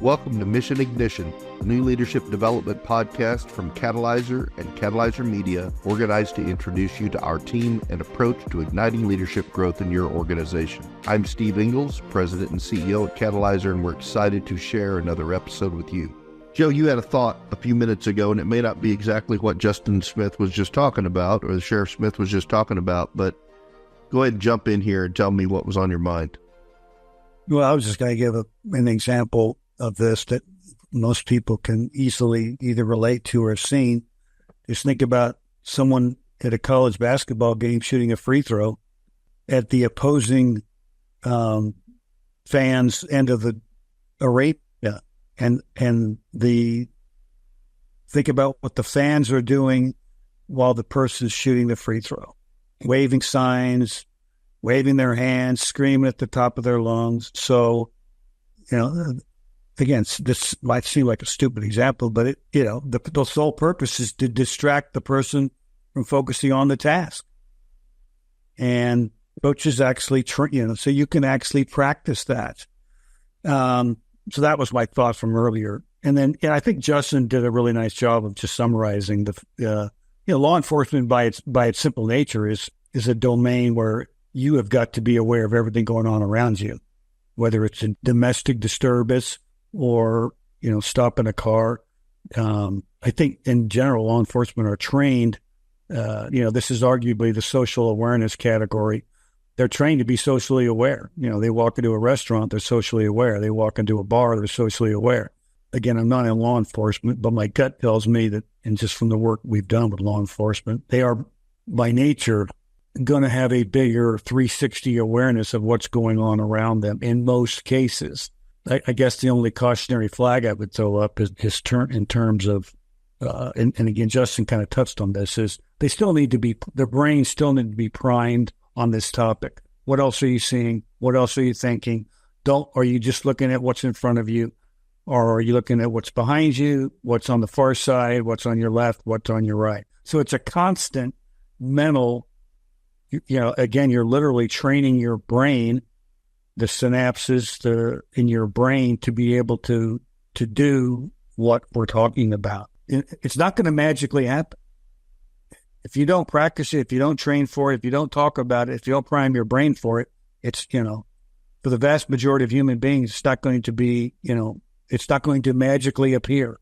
Welcome to Mission Ignition, a new leadership development podcast from Catalyzer and Catalyzer Media, organized to introduce you to our team and approach to igniting leadership growth in your organization. I'm Steve Ingalls, President and CEO at Catalyzer, and we're excited to share another episode with you. Joe, you had a thought a few minutes ago, and it may not be exactly what Justin Smith was just talking about, or the Sheriff Smith was just talking about, but go ahead and jump in here and tell me what was on your mind. Well, I was just going to give an example of this that most people can easily either relate to or have seen. Just think about someone at a college basketball game shooting a free throw at the opposing fans' end of the arena, and think about what the fans are doing while the person's shooting the free throw, waving signs, waving their hands, screaming at the top of their lungs. So, again, this might seem like a stupid example, but the sole purpose is to distract the person from focusing on the task. And coaches actually, so you can actually practice that. So that was my thought from earlier. And then I think Justin did a really nice job of just summarizing the law enforcement by its simple nature is a domain where you have got to be aware of everything going on around you, whether it's a domestic disturbance or, stopping a car. I think in general, law enforcement are trained. This is arguably the social awareness category. They're trained to be socially aware. They walk into a restaurant, they're socially aware. They walk into a bar, they're socially aware. Again, I'm not in law enforcement, but my gut tells me that, and just from the work we've done with law enforcement, they are by nature going to have a bigger 360 awareness of what's going on around them in most cases. I guess the only cautionary flag I would throw up is in terms of, and again, Justin kind of touched on this, is their brains still need to be primed on this topic. What else are you seeing? What else are you thinking? Are you just looking at what's in front of you? Or are you looking at what's behind you, what's on the far side, what's on your left, what's on your right? So it's a constant mental, again, you're literally training your brain, the synapses in your brain to be able to do what we're talking about. It's not going to magically happen. If you don't practice it, if you don't train for it, if you don't talk about it, if you don't prime your brain for it, it's, for the vast majority of human beings, it's not going to be, it's not going to magically appear.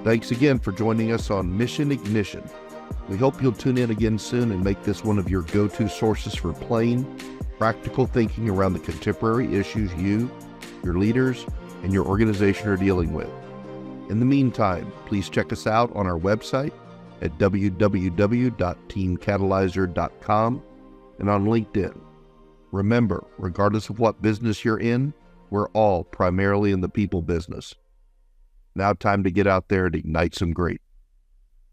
Thanks again for joining us on Mission Ignition. We hope you'll tune in again soon and make this one of your go-to sources for plain, practical thinking around the contemporary issues you, your leaders, and your organization are dealing with. In the meantime, please check us out on our website at www.teamcatalyzer.com and on LinkedIn. Remember, regardless of what business you're in, we're all primarily in the people business. Now time to get out there and ignite some great.